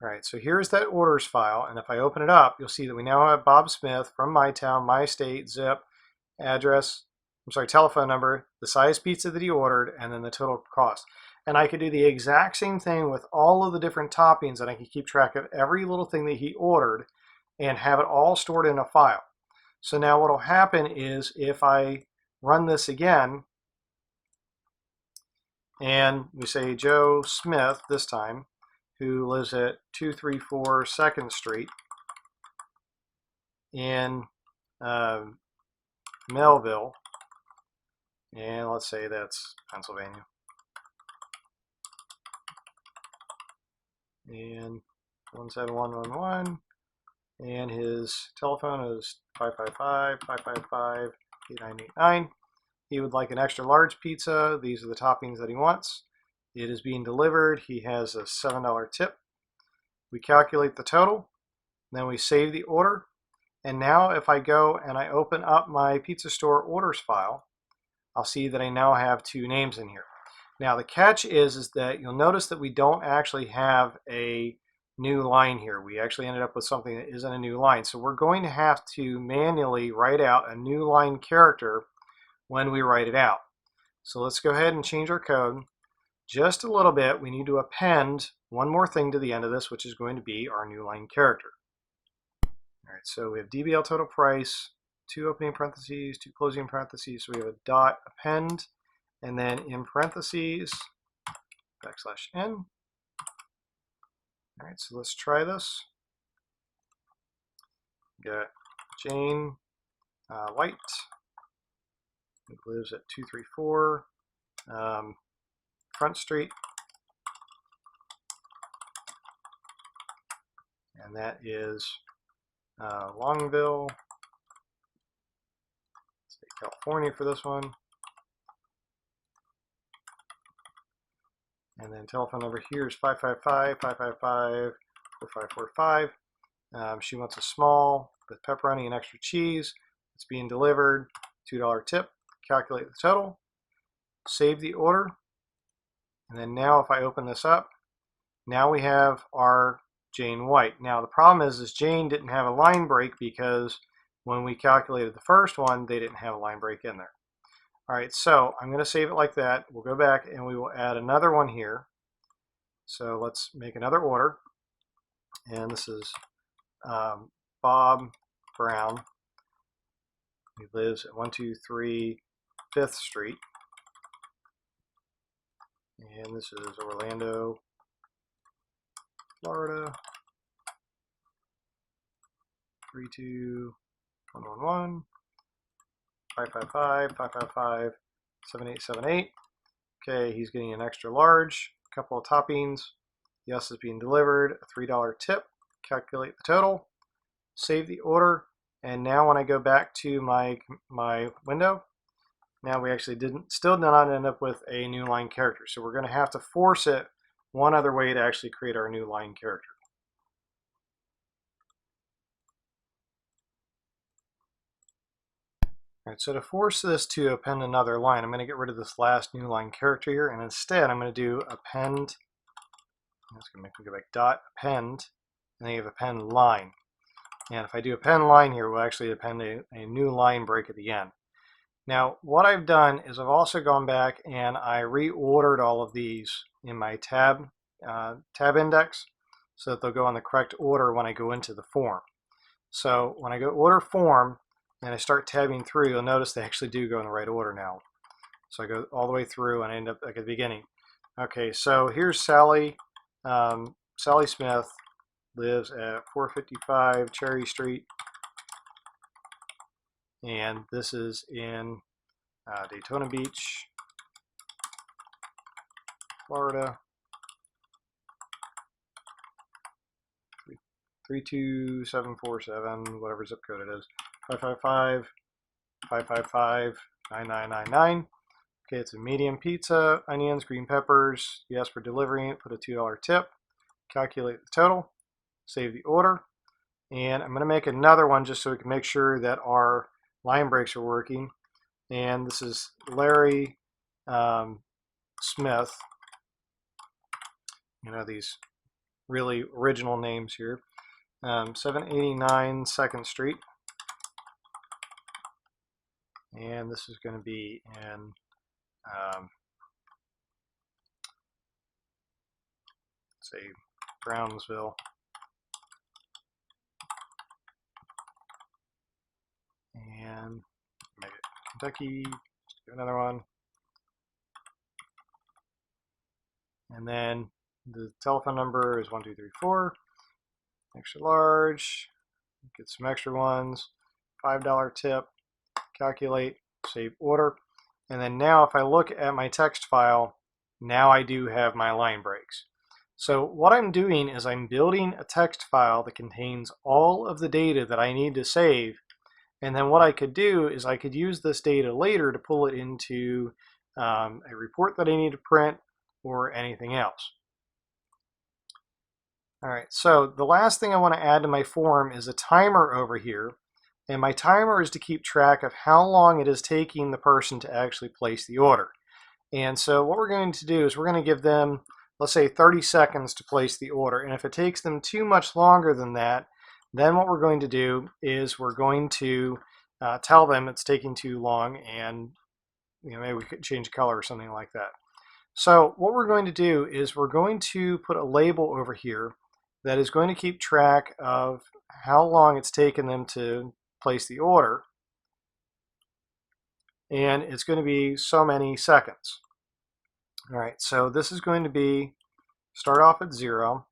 All right, so here's that orders file, and if I open it up, you'll see that we now have Bob Smith from my town, my state, zip, address, telephone number, the size pizza that he ordered, and then the total cost. And I could do the exact same thing with all of the different toppings, and I can keep track of every little thing that he ordered and have it all stored in a file. So now what will happen is if I run this again, and we say Joe Smith this time, who lives at 234 2nd Street in Melville, and let's say that's Pennsylvania. And 17111, and his telephone is 555-555-8989. He would like an extra large pizza. These are the toppings that he wants. It is being delivered. He has a $7 tip. We calculate the total, then we save the order. And now if I go and I open up my pizza store orders file, I'll see that I now have 2 names in here. Now the catch is that you'll notice that we don't actually have a new line here. We actually ended up with something that isn't a new line. So we're going to have to manually write out a new line character when we write it out. So let's go ahead and change our code just a little bit. We need to append one more thing to the end of this, which is going to be our new line character. All right, so we have DBL total price, 2 opening parentheses, 2 closing parentheses. So we have a dot append, and then in parentheses, \n. All right, so let's try this. Got Jane White, who lives at 234 Front Street, and that is Longville, State California for this one. And then telephone number here is 555-555-4545. She wants a small with pepperoni and extra cheese. It's being delivered, $2 tip. Calculate the total, save the order, and then now if I open this up, now we have our Jane White. Now the problem is Jane didn't have a line break because when we calculated the first one, they didn't have a line break in there. All right, so I'm going to save it like that. We'll go back and we will add another one here. So let's make another order. And this is Bob Brown. He lives at 123 5th Street. And this is Orlando, Florida, 32111. 555-555-7878. Okay, he's getting an extra large, a couple of toppings. Yes is being delivered, a $3 tip. Calculate the total, save the order, and now when I go back to my window, now we actually still did not end up with a new line character. So we're going to have to force it one other way to actually create our new line character. All right, so to force this to append another line, I'm going to get rid of this last new line character here, and instead I'm going to do append. That's going to make me go back dot append, and then you have append line. And if I do append line here, we'll actually append a new line break at the end. Now, what I've done is I've also gone back and I reordered all of these in my tab index so that they'll go in the correct order when I go into the form. So when I go order form, and I start tabbing through, you'll notice they actually do go in the right order now. So I go all the way through and I end up like at the beginning. Okay, so here's Sally. Sally Smith lives at 455 Cherry Street. And this is in Daytona Beach, Florida 32747, whatever zip code it is, 555 555 9999. Okay, it's a medium pizza, onions, green peppers. Yes, for delivering it, put a $2 tip. Calculate the total, save the order, and I'm going to make another one just so we can make sure that our line breaks are working. And this is Larry Smith. You know, these really original names here. 789 2nd Street. And this is going to be in say Brownsville. And make it Kentucky. Just do another one. And then the telephone number is 1234. Extra large. Get some extra ones. $5 tip. Calculate. Save order. And then now if I look at my text file, now I do have my line breaks. So what I'm doing is I'm building a text file that contains all of the data that I need to save. And then what I could do is I could use this data later to pull it into a report that I need to print or anything else. All right, so the last thing I want to add to my form is a timer over here. And my timer is to keep track of how long it is taking the person to actually place the order. And so what we're going to do is we're going to give them, let's say, 30 seconds to place the order. And if it takes them too much longer than that, then what we're going to do is we're going to tell them it's taking too long, and maybe we could change color or something like that. So what we're going to do is we're going to put a label over here that is going to keep track of how long it's taken them to place the order, and it's going to be so many seconds. All right, so this is going to be start off at 0,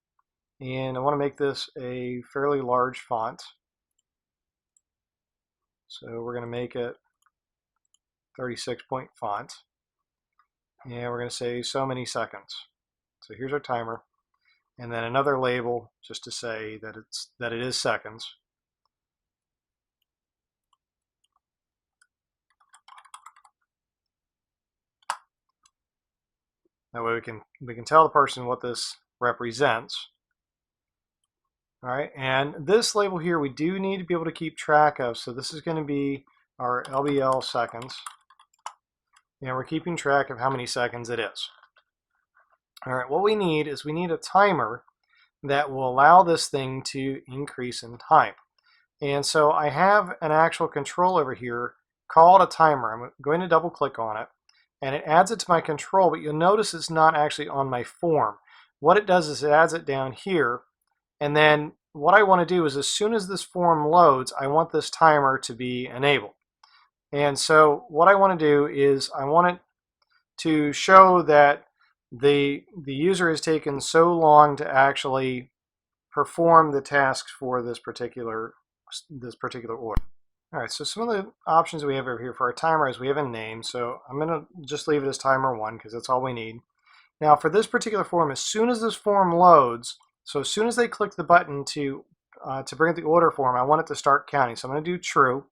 and I want to make this a fairly large font. So we're going to make it 36-point font, and we're going to say so many seconds. So here's our timer, and then another label just to say that it is seconds. That way we can tell the person what this represents. All right, and this label here we do need to be able to keep track of. So this is going to be our LBL seconds, and we're keeping track of how many seconds it is. All right, what we need is we need a timer that will allow this thing to increase in time. And so I have an actual control over here called a timer. I'm going to double click on it, and it adds it to my control, but you'll notice it's not actually on my form. What it does is it adds it down here, and then what I want to do is as soon as this form loads, I want this timer to be enabled. And so what I want to do is I want it to show that the user has taken so long to actually perform the tasks for this particular order. All right, so some of the options we have over here for our timer is we have a name. So I'm going to just leave it as timer 1 because that's all we need. Now for this particular form, as soon as this form loads, so as soon as they click the button to bring up the order form, I want it to start counting. So I'm going to do true.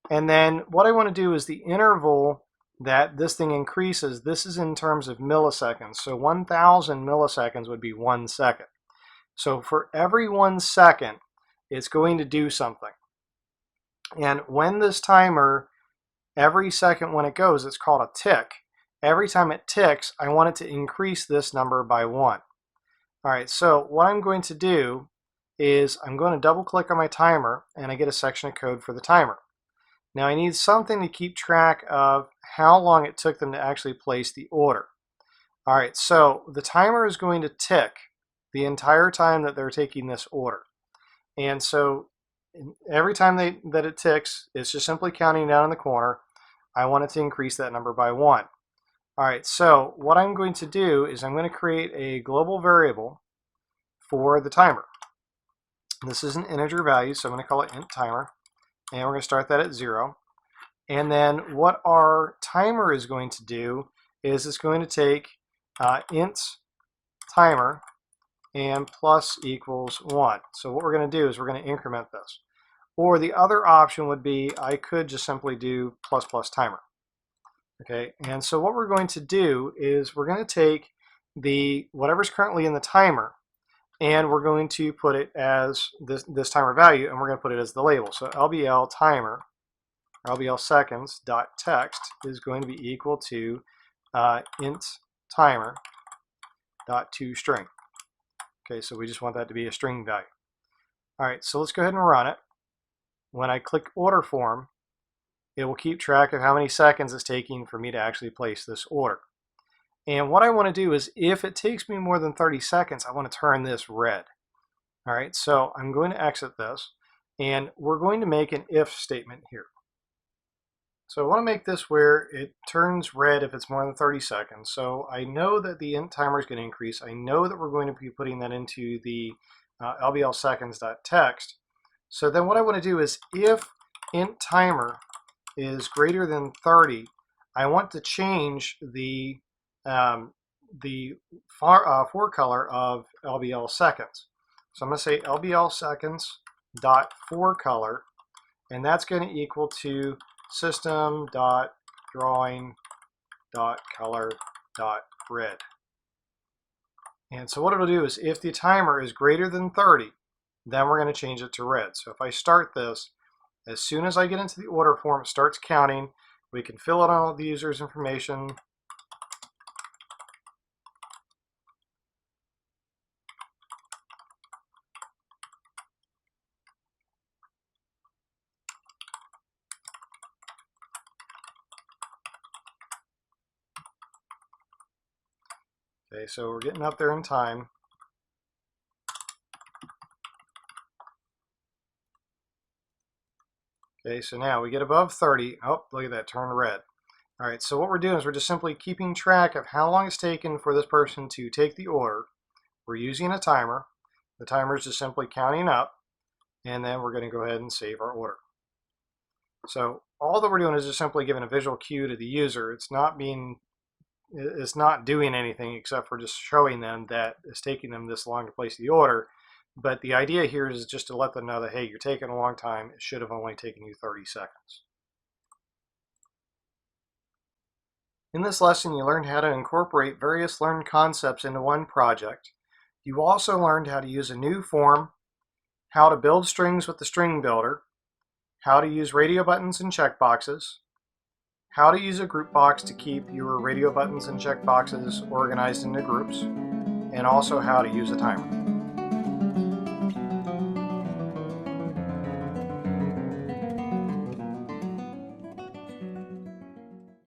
And then what I want to do is the interval that this thing increases, this is in terms of milliseconds. So 1,000 milliseconds would be 1 second. So for every 1 second, it's going to do something. And when this timer, every second when it goes, it's called a tick. Every time it ticks, I want it to increase this number by 1. All right, so what I'm going to do is I'm going to double click on my timer, and I get a section of code for the timer. Now I need something to keep track of how long it took them to actually place the order. All right, so the timer is going to tick the entire time that they're taking this order. And so every time that it ticks, it's just simply counting down in the corner. I want it to increase that number by 1. All right, so what I'm going to do is I'm going to create a global variable for the timer. This is an integer value, so I'm going to call it int timer. And we're going to start that at 0. And then what our timer is going to do is it's going to take int timer and plus equals 1. So what we're going to do is we're going to increment this. Or the other option would be I could just simply do plus plus timer. Okay, and so what we're going to do is we're going to take the whatever's currently in the timer and we're going to put it as this timer value, and we're going to put it as the label. So LBL timer, or LBL seconds dot text is going to be equal to int timer dot toString. Okay, so we just want that to be a string value. All right, so let's go ahead and run it. When I click order form, it will keep track of how many seconds it's taking for me to actually place this order. And what I want to do is, if it takes me more than 30 seconds, I want to turn this red. All right, so I'm going to exit this, and we're going to make an if statement here. So I want to make this where it turns red if it's more than 30 seconds. So I know that the int timer is going to increase. I know that we're going to be putting that into the LBL seconds.text. So then what I want to do is, if int timer is greater than 30, I want to change the for color of LBL seconds. So I'm going to say LBL seconds dot for color, and that's going to equal to system dot drawing dot color dot red. And so what it'll do is, if the timer is greater than 30, then we're going to change it to red. So if I start this, as soon as I get into the order form, it starts counting. We can fill in all the user's information. Okay, so we're getting up there in time. Okay, so now we get above 30. Oh, look at that, turn red. All right, so what we're doing is we're just simply keeping track of how long it's taken for this person to take the order. We're using a timer. The timer is just simply counting up, and then we're going to go ahead and save our order. So all that we're doing is just simply giving a visual cue to the user. It's not doing anything except for just showing them that it's taking them this long to place the order. But the idea here is just to let them know that, hey, you're taking a long time. It should have only taken you 30 seconds. In this lesson, you learned how to incorporate various learned concepts into one project. You also learned how to use a new form, how to build strings with the string builder, how to use radio buttons and checkboxes, how to use a group box to keep your radio buttons and checkboxes organized into groups, and also how to use a timer.